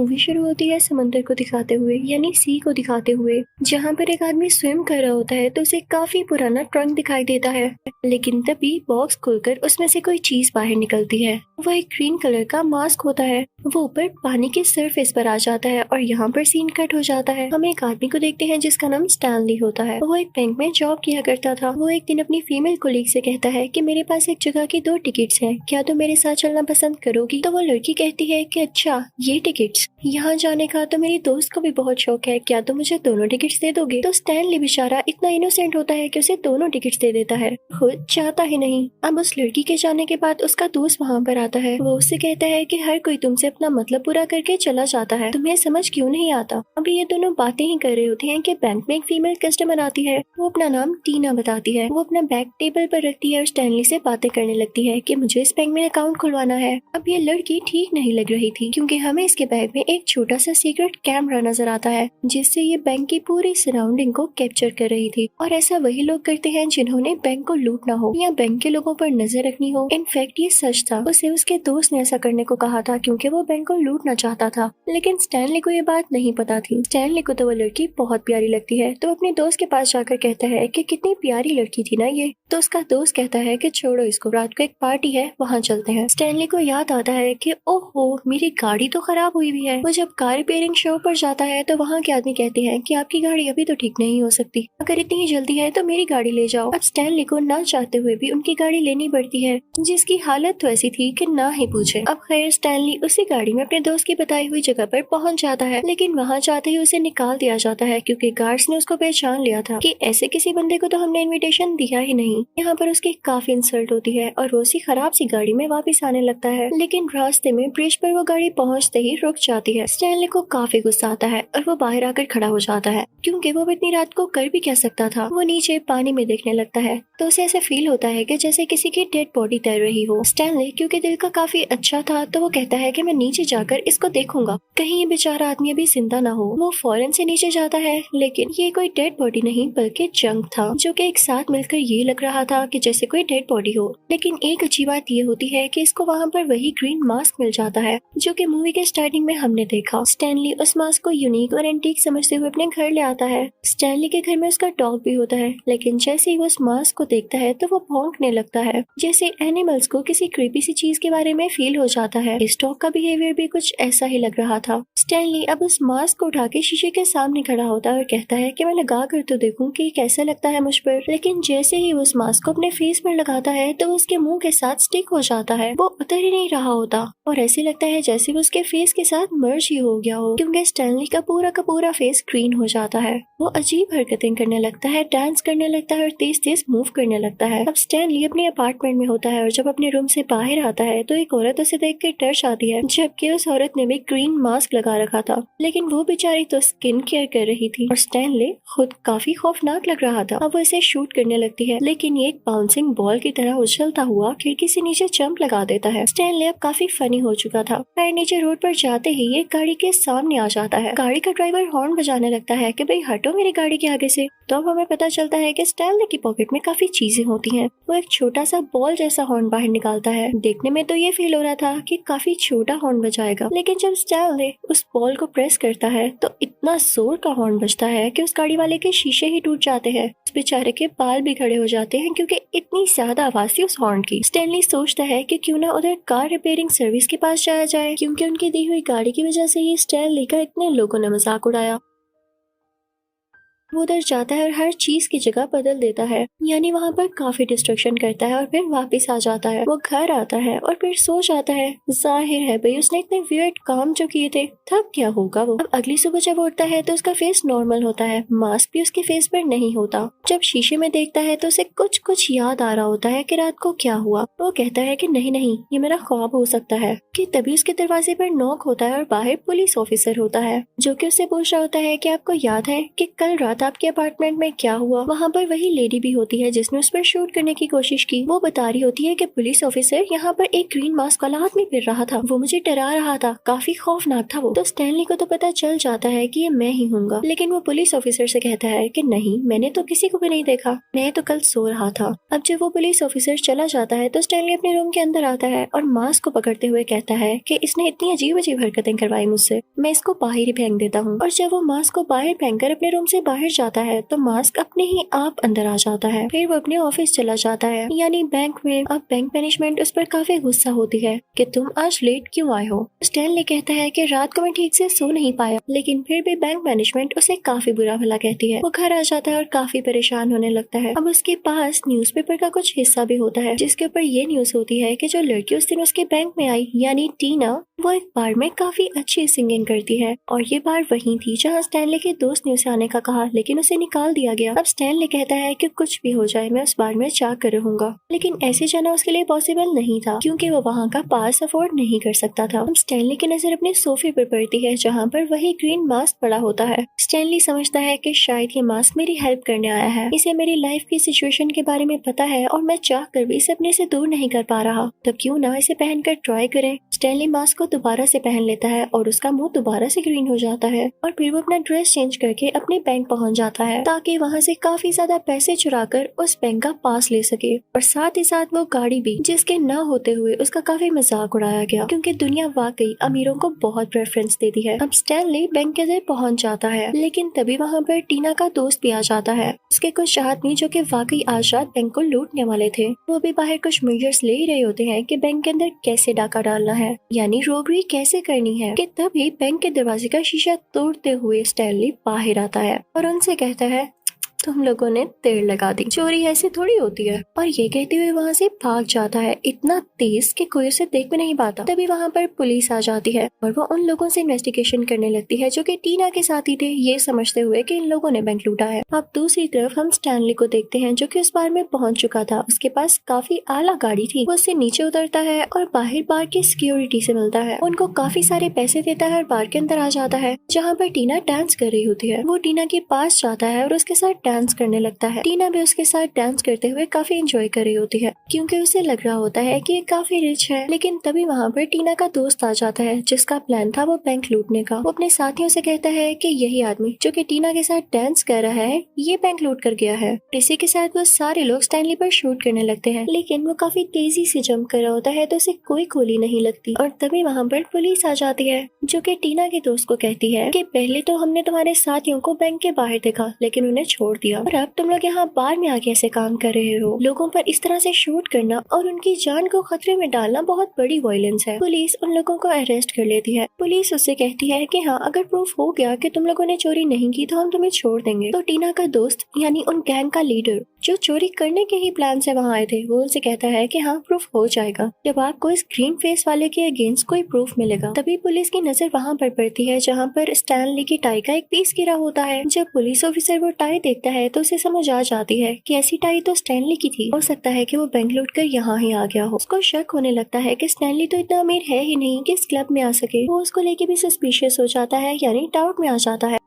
Movie शुरू होती है समंदर को दिखाते हुए यानी सी को दिखाते हुए, जहाँ पर एक आदमी स्विम कर रहा होता है तो उसे काफी पुराना ट्रंक दिखाई देता है। लेकिन तभी बॉक्स खुलकर उसमें से कोई चीज बाहर निकलती है। वो एक ग्रीन कलर का मास्क होता है। वो ऊपर पानी के सरफेस पर आ जाता है और यहाँ पर सीन कट हो जाता है। हम एक आदमी को देखते हैं जिसका नाम स्टैनली होता है। वो एक बैंक में जॉब किया करता था। वो एक दिन अपनी फीमेल कोलीग से कहता है कि मेरे पास एक जगह की 2 टिकट्स हैं, क्या तुम मेरे साथ चलना पसंद करोगी? तो वो लड़की कहती है कि अच्छा ये टिकट्स यहाँ जाने का तो मेरी दोस्त को भी बहुत शौक है, क्या तुम मुझे दोनों टिकट्स दे दोगे? तो स्टैनली बेचारा इतना इनोसेंट होता है कि उसे दोनों टिकट्स दे देता है, खुद चाहता ही नहीं। अब उस लड़की के जाने के बाद उसका दोस्त वहाँ पर आता है। वो उससे कहता है कि हर कोई तुमसे अपना मतलब पूरा करके चला जाता है, तुम्हें समझ क्यों नहीं आता? अभी ये दोनों बातें ही कर रहे होते हैं कि बैंक में एक फीमेल कस्टमर आती है। वो अपना नाम टीना बताती है। वो अपना बैग टेबल पर रखती है और स्टैनली से बातें करने लगती है कि मुझे इस बैंक में अकाउंट खुलवाना है। अब ये लड़की ठीक नहीं लग रही थी क्योंकि हमें इसके बैग में एक छोटा सा सीक्रेट कैमरा नजर आता है जिससे ये बैंक की पूरी सराउंडिंग को कैप्चर कर रही थी। और ऐसा वही लोग करते हैं जिन्होंने बैंक को लूटना हो या बैंक के लोगों पर नजर रखनी हो। इनफैक्ट ये सच था, उसे उसके दोस्त ने ऐसा करने को कहा था क्योंकि वो बैंक को लूटना चाहता था। लेकिन स्टैनली को ये बात नहीं पता थी। स्टैनली को तो वो लड़की बहुत प्यारी लगती है, तो अपने दोस्त के पास जाकर कहता है कि कितनी प्यारी लड़की थी ना ये। तो उसका दोस्त कहता है कि छोड़ो इसको, रात को एक पार्टी है वहाँ चलते हैं। स्टैनली को याद आता है कि ओहो मेरी गाड़ी तो खराब हुई भी है। वो जब कार रिपेयरिंग शो पर जाता है तो वहाँ के आदमी कहते हैं कि आपकी गाड़ी अभी तो ठीक नहीं हो सकती, अगर इतनी जल्दी है तो मेरी गाड़ी ले जाओ। अब स्टैनली को ना चाहते हुए भी उनकी गाड़ी लेनी पड़ती है, जिसकी हालत तो ऐसी थी कि ना ही पूछे। अब खैर स्टैनली उसी गाड़ी में अपने दोस्त की बताई हुई जगह पर पहुंच जाता है, लेकिन वहाँ जाते ही उसे निकाल दिया जाता है क्योंकि गार्ड्स ने उसको पहचान लिया था कि ऐसे किसी बंदे को तो हमने इनविटेशन दिया ही नहीं। यहाँ पर उसकी काफी इंसल्ट होती है और वो उसी खराब सी गाड़ी में वापस आने लगता है। लेकिन रास्ते में ब्रिज पर वो गाड़ी पहुँचते ही रुक जाती है। स्टैनली को काफी गुस्सा आता है और वो बाहर आकर खड़ा हो जाता है क्योंकि वो इतनी रात को कर भी क्या सकता था। वो नीचे पानी में देखने लगता है तो उसे ऐसे फील होता है कि जैसे किसी की डेड बॉडी तैर रही हो। स्टैनली क्योंकि दिल का काफी अच्छा था तो वो कहता है कि मैं नीचे जाकर इसको देखूंगा, कहीं ये बेचारा आदमी अभी जिंदा ना हो। वो फौरन से नीचे जाता है, लेकिन ये कोई डेड बॉडी नहीं बल्कि जंक था, जो कि एक साथ मिलकर ये लग रहा था कि जैसे कोई डेड बॉडी हो। लेकिन एक अच्छी बात ये होती है कि इसको वहाँ पर वही ग्रीन मास्क मिल जाता है जो कि मूवी के स्टार्टिंग में हमने देखा। स्टैनली उस मास्क को यूनिक और एंटीक समझते हुए अपने घर ले आता है। स्टैनली के घर में उसका डॉग भी होता है, लेकिन जैसे ही वो उस मास्क को देखता है तो वो भौंकने लगता है, जैसे एनिमल्स को किसी क्रीपी सी चीज के बारे में फील हो जाता है। इस डॉग का बिहेवियर भी कुछ ऐसा ही लग रहा था। स्टैनली अब उस मास्क को उठा के शीशे के सामने खड़ा होता है और कहता है कि मैं लगा कर तो देखूं कि कैसा लगता है मुझ पर। लेकिन जैसे ही उस मास्क को अपने फेस पर लगाता है तो उसके मुंह के साथ स्टिक हो जाता है, वो उतर ही नहीं रहा होता और ऐसे लगता है जैसे वो उसके फेस के साथ मर्ज ही हो गया हो, क्योंकि स्टैनली का पूरा फेस ग्रीन हो जाता है। वो अजीब हरकतें करने लगता है, डांस करने लगता है और तेज तेज मूव करने लगता है। अब स्टैनली अपने अपार्टमेंट में होता है और जब अपने रूम से बाहर आता है तो एक औरत उसे देख कर डर जाती है, जबकि उस औरत ने भी ग्रीन मास्क लगा रखा था। लेकिन वो बेचारी तो स्किन केयर कर रही थी और स्टैनली खुद काफी खौफनाक लग रहा था। अब वो इसे शूट करने लगती है, लेकिन ये एक बाउंसिंग बॉल की तरह उछलता हुआ खिड़की से नीचे जंप लगा देता है। स्टैनली अब काफी फनी हो चुका था। पैर नीचे रोड पर जाते ही ये गाड़ी के सामने आ जाता है। गाड़ी का ड्राइवर हॉर्न बजाने लगता है कि भाई हटो मेरी गाड़ी के आगे से। तो अब हमें पता चलता है कि स्टैनली की पॉकेट में काफी चीजें होती हैं। वो एक छोटा सा बॉल जैसा हॉर्न बाहर निकालता है। देखने में तो ये फील हो रहा था कि काफी छोटा हॉर्न बजाएगा, लेकिन जब स्टैनली उस बॉल को प्रेस करता है तो इतना जोर का हॉर्न बजता है कि उस गाड़ी वाले के शीशे ही टूट जाते हैं। उस बेचारे के बाल भी खड़े हो जाते हैं क्योंकि इतनी ज्यादा आवाज थी उस हॉर्न की। स्टैनली सोचता है कि क्यों ना उधर कार रिपेयरिंग सर्विस के पास जाया जाए, क्योंकि उनकी दी हुई गाड़ी की वजह से ये स्टैनली का इतने लोगों ने मजाक उड़ाया। वो उधर जाता है और हर चीज की जगह बदल देता है, यानी वहाँ पर काफी डिस्ट्रक्शन करता है और फिर वापस आ जाता है। वो घर आता है और फिर सो जाता है। जाहिर है भाई उसने इतने वियर्ड काम जो किए थे, थक क्या होगा वो। अब अगली सुबह जब उठता है तो उसका फेस नॉर्मल होता है, मास्क भी उसके फेस पर नहीं होता। जब शीशे में देखता है तो उसे कुछ कुछ याद आ रहा होता है कि रात को क्या हुआ। वो कहता है कि नहीं नहीं ये मेरा ख्वाब हो सकता है। कि तभी उसके दरवाजे पर नॉक होता है और बाहर पुलिस ऑफिसर होता है जो कि उससे पूछ रहा होता है कि आपको याद है कि कल रात रात आपके अपार्टमेंट में क्या हुआ। वहाँ पर वही लेडी भी होती है जिसने उस पर शूट करने की कोशिश की। वो बता रही होती है कि पुलिस ऑफिसर यहाँ पर एक ग्रीन मास्क वाला आदमी फिर रहा था, वो मुझे डरा रहा था, काफी खौफनाक था वो। तो स्टैनली को तो पता चल जाता है कि ये मैं ही हूँगा, लेकिन वो पुलिस ऑफिसर से कहता है कि नहीं, मैंने तो किसी को भी नहीं देखा, मैं तो कल सो रहा था। अब जब वो पुलिस ऑफिसर चला जाता है तो स्टैनली अपने रूम के अंदर आता है और मास्क को पकड़ते हुए कहता है कि इसने इतनी अजीब अजीब हरकतें करवाई मुझसे, मैं इसको बाहर ही फेंक देता हूँ। और जब वो मास्क को बाहर फेंककर अपने रूम से बाहर जाता है तो मास्क अपने ही आप अंदर आ जाता है। फिर वो अपने ऑफिस चला जाता है, यानी बैंक में। अब बैंक मैनेजमेंट उस पर काफी गुस्सा होती है कि तुम आज लेट क्यों आए हो। स्टैनली कहता है कि रात को मैं ठीक से सो नहीं पाया, लेकिन फिर भी बैंक मैनेजमेंट उसे काफी बुरा भला कहती है। वो घर आ जाता है और काफी परेशान होने लगता है। अब उसके पास न्यूज़पेपर का कुछ हिस्सा भी होता है जिसके ऊपर ये न्यूज होती है कि जो लड़की उस दिन उसके बैंक में आई, यानी टीना, वो एक बार में काफी अच्छी सिंगिंग करती है। और ये बार वही थी जहाँ स्टैनली के दोस्त ने उसे आने का कहा, लेकिन उसे निकाल दिया गया। अब स्टैनली कहता है कि कुछ भी हो जाए मैं उस बार में जाकर रहूंगा, लेकिन ऐसे जाना उसके लिए पॉसिबल नहीं था क्योंकि वो वहाँ का पास अफोर्ड नहीं कर सकता था। अब स्टैनली की नजर अपने सोफे पर पड़ती है जहाँ पर वही ग्रीन मास्क पड़ा होता है। स्टैनली समझता है कि शायद ये मास्क मेरी हेल्प करने आया है, इसे मेरी लाइफ की सिचुएशन के बारे में पता है और मैं चाह कर भी इसे अपने से दूर नहीं कर पा रहा, तो क्यों ना इसे पहनकर ट्राई करें। स्टैनली मास्क को दोबारा से पहन लेता है और उसका मुंह दोबारा से ग्रीन हो जाता है और फिर वो अपना ड्रेस चेंज करके अपने बैंक पहुंच जाता है ताकि वहां से काफी ज्यादा पैसे चुराकर उस बैंक का पास ले सके। और साथ ही साथ वो गाड़ी भी, जिसके न होते हुए उसका काफी मजाक उड़ाया गया क्योंकि दुनिया वाकई अमीरों को बहुत प्रेफरेंस देती है। अब स्टैनली बैंक के अंदर पहुंच जाता है, लेकिन तभी वहाँ पर टीना का दोस्त भी आ जाता है। उसके कुछ चाहत जो कि वाकई आज रात बैंक को लूटने वाले थे, वो भी बाहर कुछ मेजर्स ले ही रहे होते हैं कि बैंक के अंदर कैसे डाका डालना है, यानी रोबरी कैसे करनी है। कि तभी बैंक के दरवाजे का शीशा तोड़ते हुए स्टैनली बाहर आता है और उनसे कहता है तुम लोगों ने देर लगा दी, चोरी ऐसे थोड़ी होती है। और ये कहते हुए वहाँ से भाग जाता है इतना तेज कि कोई उसे देख भी नहीं पाता। तभी वहाँ पर पुलिस आ जाती है और वो उन लोगों से इन्वेस्टिगेशन करने लगती है जो कि टीना के साथ ही थे, ये समझते हुए कि इन लोगों ने बैंक लूटा है। अब दूसरी तरफ हम स्टैनली को देखते हैं जो कि उस बार में पहुंच चुका था। उसके पास काफी आला गाड़ी थी। वो उससे नीचे उतरता है और बाहर बार की सिक्योरिटी से मिलता है, उनको काफी सारे पैसे देता है और बार के अंदर आ जाता है जहाँ पर टीना डांस कर रही होती है। वो टीना के पास जाता है और उसके साथ डांस करने लगता है। टीना भी उसके साथ डांस करते हुए काफी एंजॉय कर रही होती है क्योंकि उसे लग रहा होता है कि ये काफी रिच है। लेकिन तभी वहाँ पर टीना का दोस्त आ जाता है जिसका प्लान था वो बैंक लूटने का। वो अपने साथियों से कहता है कि यही आदमी जो कि टीना के साथ डांस कर रहा है ये बैंक लूट कर गया है। इसी के साथ वो सारे लोग स्टैनली पर शूट करने लगते हैं, लेकिन वो काफी तेजी से जंप कर रहा होता है तो उसे कोई गोली नहीं लगती। और तभी वहाँ पर पुलिस आ जाती है जो कि टीना के दोस्त को कहती है कि पहले तो हमने तुम्हारे साथियों को बैंक के बाहर देखा लेकिन उन्हें छोड़ दिया, और अब तुम लोग यहाँ बार में आके ऐसे काम कर रहे हो। लोगों पर इस तरह से शूट करना और उनकी जान को खतरे में डालना बहुत बड़ी वायलेंस है। पुलिस उन लोगों को अरेस्ट कर लेती है। पुलिस उससे कहती है कि हाँ, अगर प्रूफ हो गया कि तुम लोगों ने चोरी नहीं की तो हम तुम्हें छोड़ देंगे। तो टीना का दोस्त यानी उन गैंग का लीडर जो चोरी करने के ही प्लान से वहाँ आए थे, वो उनसे कहता है कि हाँ, प्रूफ हो जाएगा जब आपको इस ग्रीन फेस वाले के अगेंस्ट कोई प्रूफ मिलेगा। तभी पुलिस की नजर वहाँ पर पड़ती है जहाँ पर स्टैनली की टाई का एक पीस गिरा होता है। जब पुलिस ऑफिसर वो टाई देखता है तो उसे समझ आ जाती है कि ऐसी टाई तो स्टैनली की थी। हो सकता है कि वो बैंक लूट कर यहाँ ही आ गया हो। उसको शक होने लगता है कि स्टैनली तो इतना अमीर है ही नहीं कि इस क्लब में आ सके। वो उसको लेके भी सस्पिशियस हो जाता है, यानी डाउट में आ जाता है।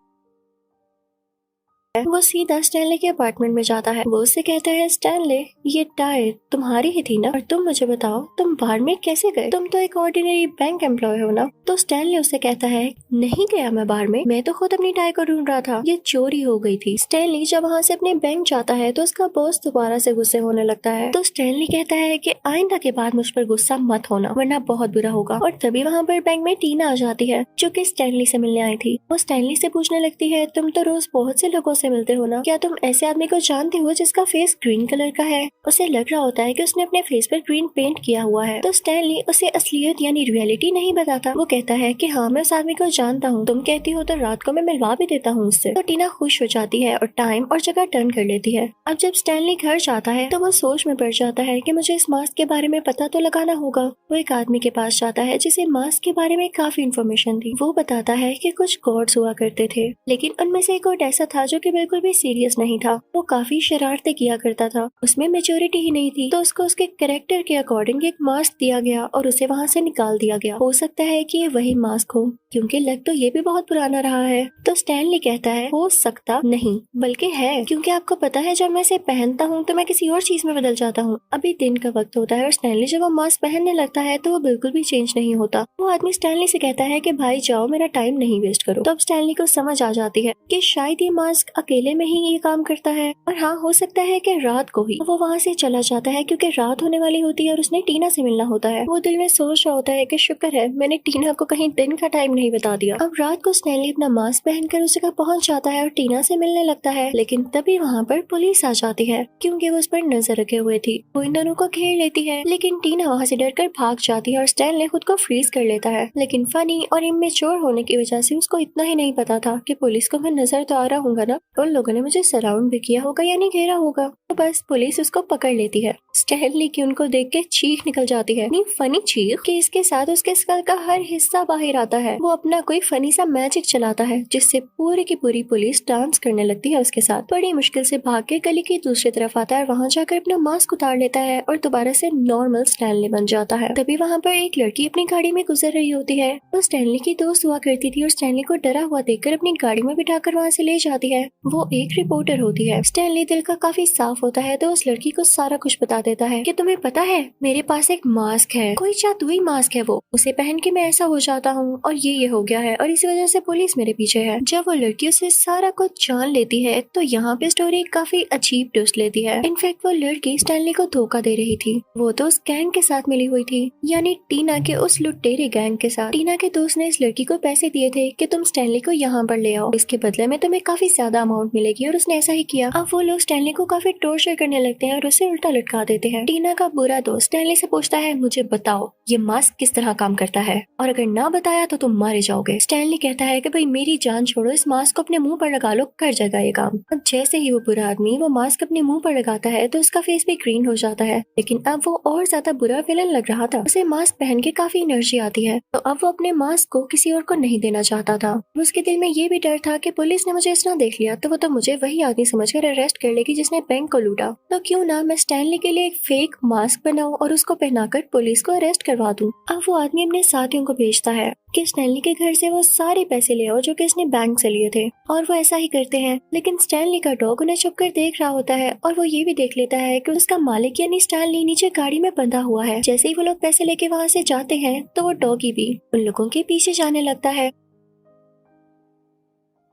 वो सीधा स्टैनली के अपार्टमेंट में जाता है। वो उससे कहता है, स्टैनली, ये टाई तुम्हारी ही थी ना, और तुम मुझे बताओ तुम बाहर में कैसे गए? तुम तो एक ऑर्डिनरी बैंक एम्प्लॉय हो ना। तो स्टैनली उससे कहता है, नहीं गया मैं बाहर में, मैं तो खुद अपनी टाई को ढूंढ रहा था, ये चोरी हो गई थी। स्टैनली जब वहाँ से अपने बैंक जाता है तो उसका बॉस दोबारा से गुस्से होने लगता है। तो स्टैनली कहता है कि आइंदा के बाद मुझ पर गुस्सा मत होना वरना बहुत बुरा होगा। और तभी वहाँ पर बैंक में टीना आ जाती है जो कि स्टैनली से मिलने आई थी। वो स्टैनली से पूछने लगती है, तुम तो रोज बहुत से लोगों से मिलते हो ना, क्या तुम ऐसे आदमी को जानते हो जिसका फेस ग्रीन कलर का है? उसे लग रहा होता है कि उसने अपने फेस पर ग्रीन पेंट किया हुआ है। तो स्टैनली उसे असलियत यानी रियलिटी नहीं बताता। वो कहता है कि हाँ, मैं उस आदमी को जानता हूँ, तुम कहती हो तो रात को मैं मिलवा भी देता हूँ उससे। तो टीना खुश हो जाती है और टाइम और जगह टर्न कर लेती है। अब जब स्टैनली घर जाता है तो वो सोच में पड़ जाता है कि मुझे इस मास्क के बारे में पता तो लगाना होगा। वो एक आदमी के पास जाता है जिसे मास्क के बारे में काफी इन्फॉर्मेशन थी। वो बताता है कि कुछ गॉड्स हुआ करते थे, लेकिन उनमें से एक गॉड ऐसा था जो कि बिल्कुल भी सीरियस नहीं था। वो काफी शरारतें किया करता था, उसमें मेच्योरिटी ही नहीं थी, तो उसको उसके कैरेक्टर के अकॉर्डिंग एक मास्क दिया गया और उसे वहाँ से निकाल दिया गया। हो सकता है कि ये वही मास्क हो, क्योंकि लग तो ये भी बहुत पुराना रहा है। तो स्टैनली कहता है हो सकता नहीं बल्कि है, क्योंकि आपको पता है जब मैं इसे पहनता हूँ तो मैं किसी और चीज में बदल जाता हूँ। अभी दिन का वक्त होता है और स्टैनली जब वो मास्क पहनने लगता है तो वो बिल्कुल भी चेंज नहीं होता। वो आदमी स्टैनली से कहता है कि भाई जाओ, मेरा टाइम नहीं वेस्ट करो। तो अब स्टैनली को समझ आ जाती है कि शायद ये मास्क अकेले में ही ये काम करता है, और हाँ हो सकता है कि रात को ही। वो वहाँ से चला जाता है क्योंकि रात होने वाली होती है और उसने टीना से मिलना होता है। वो दिल में सोच रहा होता है कि शुक्र है मैंने टीना को कहीं दिन का टाइम नहीं बता दिया। अब रात को स्टैनली अपना मास्क पहनकर उस जगह पहुंच जाता है और टीना से मिलने लगता है, लेकिन तभी वहाँ पर पुलिस आ जाती है क्योंकि वो उस पर नजर रखे हुए थी। वो इन दोनों को घेर लेती है, लेकिन टीना वहाँ से डरकर भाग जाती है और स्टैनली खुद को फ्रीज कर लेता है। लेकिन फनी और इमेच्योर होने की वजह से उसको इतना ही नहीं पता था कि पुलिस को मैं नजर तो आ रहा हूँ ना, उन लोगों ने मुझे सराउंड भी किया होगा यानी घेरा होगा। तो बस पुलिस उसको पकड़ लेती है। स्टैनली की उनको देख के चीख निकल जाती है, नहीं फनी चीख कि इसके साथ उसके स्कल का हर हिस्सा बाहर आता है। वो अपना कोई फनी सा मैजिक चलाता है जिससे पूरी की पूरी पुलिस डांस करने लगती है उसके साथ। बड़ी मुश्किल से भाग के गली की दूसरी तरफ आता है, वहाँ जाकर अपना मास्क उतार लेता है और दोबारा से नॉर्मल स्टैनली बन जाता है। तभी वहाँ पर एक लड़की अपनी गाड़ी में गुजर रही होती है। वो स्टैनली की दोस्त हुआ करती थी और स्टैनली को डरा हुआ देखकर अपनी गाड़ी में बिठाकर वहाँ से ले जाती है। वो एक रिपोर्टर होती है। स्टैनली दिल का काफी साफ होता है तो उस लड़की को सारा कुछ बता देता है कि तुम्हें पता है मेरे पास एक मास्क है, कोई जादुई मास्क है, वो उसे पहन के मैं ऐसा हो जाता हूँ और ये हो गया है और इसी वजह से पुलिस मेरे पीछे है। जब वो लड़की उसे सारा कुछ जान लेती है तो यहाँ पे स्टोरी काफी अजीब ट्विस्ट लेती है। इनफैक्ट वो लड़की स्टैनली को धोखा दे रही थी। वो तो उस गैंग के साथ मिली हुई थी, यानी टीना के उस लुटेरे गैंग के साथ। टीना के दोस्त ने इस लड़की को पैसे दिए थे कि तुम स्टैनली को यहाँ पर ले आओ, इसके बदले में तुम्हें काफी ज्यादा अमाउंट मिलेगी, और उसने ऐसा ही किया। अब वो लोग स्टैनली को काफी टॉर्चर करने लगते हैं और उसे उल्टा लटका देते हैं। टीना का बुरा दोस्त स्टैनली से पूछता है मुझे बताओ ये मास्क किस तरह काम करता है, और अगर ना बताया तो तुम मारे जाओगे। स्टैनली कहता है कि भाई मेरी जान छोड़ो, इस मास्क को अपने मुंह पर लगा लो, कर जाएगा ये काम। अब जैसे ही वो बुरा आदमी वो मास्क अपने मुंह पर लगाता है तो उसका फेस भी ग्रीन हो जाता है, लेकिन अब वो और ज्यादा बुरा विलन लग रहा था। उसे मास्क पहन के काफी एनर्जी आती है, तो अब वो अपने मास्क को किसी और को नहीं देना चाहता था। उसके दिल में ये भी डर था कि पुलिस ने मुझे इस तरह देख लिया तो वो तो मुझे वही आदमी समझकर अरेस्ट कर लेगी जिसने बैंक को लूटा। तो क्यों ना मैं स्टैनली के लिए एक फेक मास्क बनाऊं और उसको पहनाकर पुलिस को अरेस्ट करवा दूं। अब वो आदमी अपने साथियों को भेजता है कि स्टैनली के घर से वो सारे पैसे ले आओ जो कि इसने बैंक से लिए थे, और वो ऐसा ही करते हैं। लेकिन स्टैनली का डॉग उन्हें छुपकर देख रहा होता है और वो ये भी देख लेता है कि उसका मालिक यानी स्टैनली नीचे गाड़ी में बंधा हुआ है। जैसे ही वो लोग पैसे लेके वहाँ से जाते हैं तो वो डॉगी भी उन लोगों के पीछे जाने लगता है।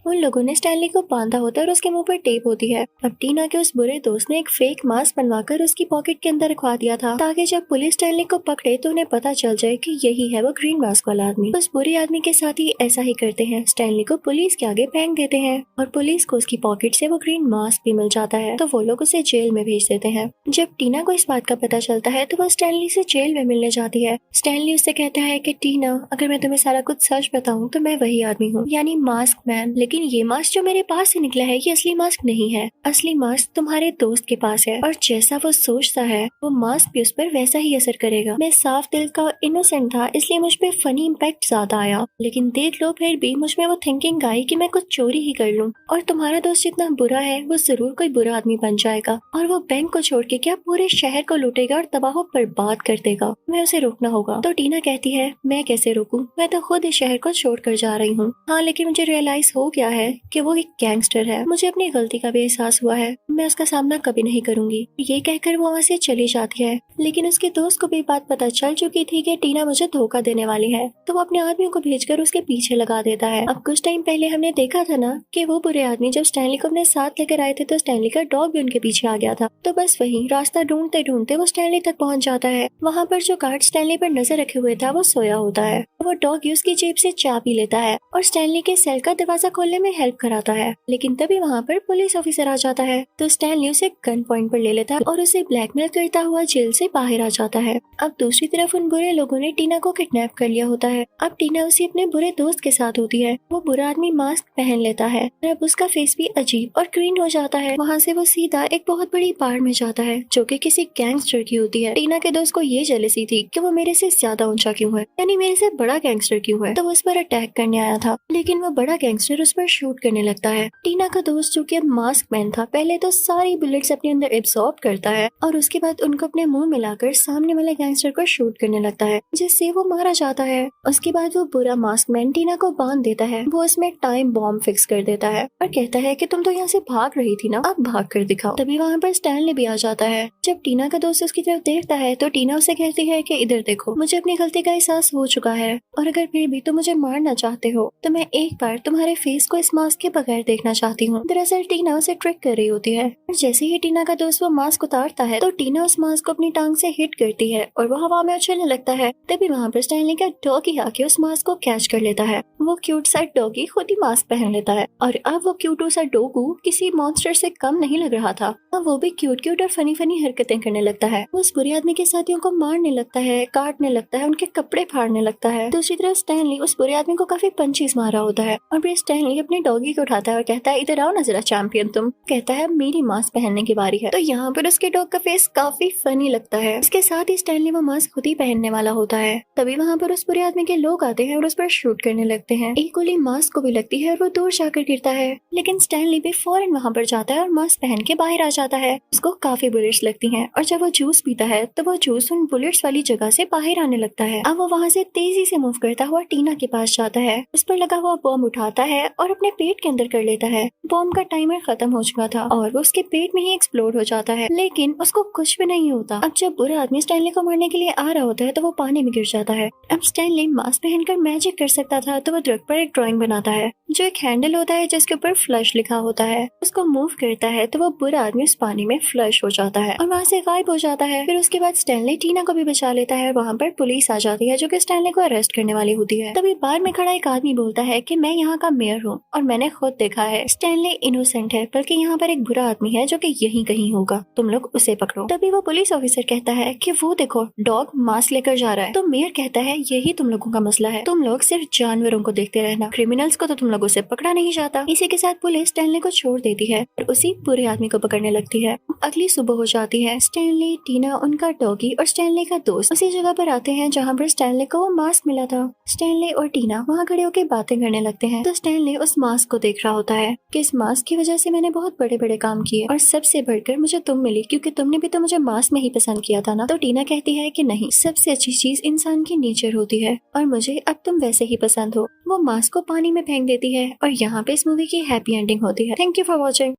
उन लोगों ने स्टैनली को बांधा होता है और उसके मुंह पर टेप होती है। अब टीना के उस बुरे दोस्त ने एक फेक मास्क बनवाकर उसकी पॉकेट के अंदर रखवा दिया था ताकि जब पुलिस स्टैनली को पकड़े तो उन्हें पता चल जाए कि यही है वो ग्रीन मास्क वाला आदमी। उस बुरे आदमी के साथ ही ऐसा ही करते हैं, स्टैनली को पुलिस के आगे फेंक देते हैं और पुलिस को उसकी पॉकेट से वो ग्रीन मास्क भी मिल जाता है, तो वो लोग उसे जेल में भेज देते हैं। जब टीना को इस बात का पता चलता है तो वो स्टैनली से जेल में मिलने जाती है। स्टैनली उससे कहता है कि टीना अगर मैं तुम्हें सारा कुछ सच बताऊं तो मैं वही आदमी हूँ, यानी मास्क मैन, लेकिन ये मास्क जो मेरे पास से निकला है ये असली मास्क नहीं है। असली मास्क तुम्हारे दोस्त के पास है और जैसा वो सोचता है वो मास्क भी उस पर वैसा ही असर करेगा। मैं साफ दिल का इनोसेंट था इसलिए मुझ पे फनी इम्पैक्ट ज्यादा आया, लेकिन देख लो फिर भी मुझ में वो थिंकिंग आई कि मैं कुछ चोरी ही कर लूं, और तुम्हारा दोस्त जितना बुरा है वो जरूर कोई बुरा आदमी बन जाएगा और वो बैंक को छोड़ के क्या पूरे शहर को लूटेगा और तबाह बर्बाद कर देगा। मैं उसे रोकना होगा। तो टीना कहती है मैं कैसे रोकूं, मैं तो खुद इस शहर को छोड़ कर जा रही हूँ। हाँ लेकिन मुझे रियलाइज हो गया है कि वो एक गैंगस्टर है, मुझे अपनी गलती का भी एहसास हुआ है, मैं उसका सामना कभी नहीं करूंगी। ये कहकर वो वहाँ से चली जाती है, लेकिन उसके दोस्त को भी बात पता चल चुकी थी कि टीना मुझे धोखा देने वाली है, तो वो अपने आदमियों को भेजकर उसके पीछे लगा देता है। अब कुछ टाइम पहले हमने देखा था ना कि वो बुरे आदमी जब स्टैनली को अपने साथ लेकर आए थे तो स्टैनली का डॉग भी उनके पीछे आ गया था। तो बस वही रास्ता ढूंढते ढूंढते वो स्टैनली तक पहुंच जाता है। वहाँ पर जो गार्ड स्टैनली पर नजर रखे हुए था वो सोया होता है। वो डॉग उसकी जेब से चाबी लेता है और स्टैनली के सेल का दरवाजा खोलने में हेल्प कराता है, लेकिन तभी वहाँ पर पुलिस ऑफिसर आ जाता है तो स्टैनली उसे गन पॉइंट पर ले लेता है और उसे ब्लैकमेल करता हुआ जेल से बाहर आ जाता है। अब दूसरी तरफ उन बुरे लोगों ने टीना को किडनैप कर लिया होता है। अब टीना उसी अपने बुरे दोस्त के साथ होती है। वो बुरा आदमी मास्क पहन लेता है और अब उसका फेस भी अजीब और ग्रीन हो जाता है। वहाँ से वो सीधा एक बहुत बड़ी पहाड़ में जाता है जो कि किसी गैंगस्टर की होती है। टीना के दोस्त को ये जेलसी थी कि वो मेरे से ज्यादा ऊंचा क्यों है, यानी मेरे से बड़ा गैंगस्टर क्यों है, तो वो उस पर अटैक करने आया था, लेकिन वो बड़ा गैंगस्टर उस पर पर शूट करने लगता है। टीना का दोस्त जो कि अब मास्क मैन था, पहले तो सारी बुलेट्स अपने अंदर एब्सॉर्ब करता है और उसके बाद उनको अपने मुंह में लाकर सामने वाले गैंगस्टर को शूट करने लगता है, जिससे वो मारा जाता है। उसके बाद वो बुरा मास्क मैन टीना को बांध देता है। वो उसमें टाइम बॉम्ब फिक्स कर देता है और कहता है कि तुम तो यहाँ से भाग रही थी ना, अब भाग कर दिखाओ। तभी वहाँ पर स्टैनली भी आ जाता है। जब टीना का दोस्त उसकी तरफ देखता है तो टीना उसे कहती है कि इधर देखो, मुझे अपनी गलती का एहसास हो चुका है और अगर फिर भी तुम मुझे मारना चाहते हो तो मैं एक बार तुम्हारे फेस को इस मास्क के बगैर देखना चाहती हूँ। दरअसल टीना उसे ट्रिक कर रही होती है और जैसे ही टीना का दोस्त वो मास्क उतारता है तो टीना उस मास्क को अपनी टांग से हिट करती है और वो हवा में उछलने लगता है। तभी वहाँ पर स्टैनली का डॉगी आके उस मास्क को कैच कर लेता है। वो क्यूट सा डॉगी खुद ही मास्क पहन लेता है और अब वो क्यूटू सा डोगू किसी मॉन्स्टर से कम नहीं लग रहा था। अब वो भी क्यूट और फनी फनी हरकतें करने लगता है। वो उस बुरे आदमी के साथियों को मारने लगता है, काटने लगता है, उनके कपड़े फाड़ने लगता है। दूसरी तरफ स्टैनली उस बुरे आदमी को काफी पंचीज मारा होता है और फिर स्टैनली अपने डॉगी को उठाता है और कहता है इधर आओ ना जरा चैंपियन तुम। कहता है मेरी मास्क पहनने की बारी है। तो यहाँ पर उसके डॉग का फेस काफी फनी लगता है। इसके साथ ही स्टैनली वो मास्क खुद ही पहनने वाला होता है। तभी वहाँ पर उस बुरे आदमी के लोग आते हैं और उस पर शूट करने लगते हैं। एक गोली मास्क को भी लगती है और वो दूर जाकर गिरता है, लेकिन स्टैनली भी फौरन वहाँ पर जाता है और मास्क पहन के बाहर आ जाता है। उसको काफी बुलेट्स लगती हैं और जब वो जूस पीता है तो वो जूस उन बुलेट्स वाली जगह से बाहर आने लगता है। अब वो वहाँ से तेजी से मूव करता हुआ टीना के पास जाता है, उस पर लगा हुआ बॉम्ब उठाता है और अपने पेट के अंदर कर लेता है। बॉम्ब का टाइमर खत्म हो चुका था और वो उसके पेट में ही एक्सप्लोड हो जाता है, लेकिन उसको कुछ भी नहीं होता। अब जब बुरा आदमी स्टैनली को मारने के लिए आ रहा होता है तो वो पानी में गिर जाता है। अब स्टैनली मास्क पहनकर मैजिक कर सकता था तो वो दरख्त पर एक ड्राइंग बनाता है जो एक हैंडल होता है जिसके ऊपर फ्लश लिखा होता है। उसको मूव करता है तो वो बुरा आदमी उस पानी में फ्लश हो जाता है और वहाँ से गायब हो जाता है। फिर उसके बाद स्टैनली टीना को भी बचा लेता है। वहाँ पर पुलिस आ जाती है जो कि स्टैनली को अरेस्ट करने वाली होती है। तभी बाहर में खड़ा एक आदमी बोलता है कि मैं यहाँ का मेयर हूँ और मैंने खुद देखा है स्टैनली इनोसेंट है, बल्कि यहाँ पर एक बुरा आदमी है जो कि यहीं कहीं होगा, तुम लोग उसे पकड़ो। तभी वो पुलिस ऑफिसर कहता है कि वो देखो डॉग मास्क लेकर जा रहा है। तो मेयर कहता है यही तुम लोगों का मसला है, तुम लोग सिर्फ जानवरों को देखते रहना, क्रिमिनल्स को तो तुम लोगों से पकड़ा नहीं जाता। इसी के साथ पुलिस स्टैनली को छोड़ देती है और उसी बुरे आदमी को पकड़ने लगती है। अगली सुबह हो जाती है। स्टैनली, टीना, उनका डॉगी और स्टैनली का दोस्त उसी जगह पर आते हैं जहाँ पर स्टैनली को वो मास्क मिला था। स्टैनली और टीना वहाँ खड़े होकर बातें करने लगते हैं तो स्टैनली उस मास्क को देख रहा होता है कि इस मास्क की वजह से मैंने बहुत बड़े बड़े काम किए और सबसे बढ़कर मुझे तुम मिली, क्योंकि तुमने भी तो मुझे मास्क में ही पसंद किया था ना। तो टीना कहती है कि नहीं, सबसे अच्छी चीज इंसान की नेचर होती है और मुझे अब तुम वैसे ही पसंद हो। वो मास्क को पानी में फेंक देती है और यहाँ पे इस मूवी की हैप्पी एंडिंग होती है। Thank you for watching.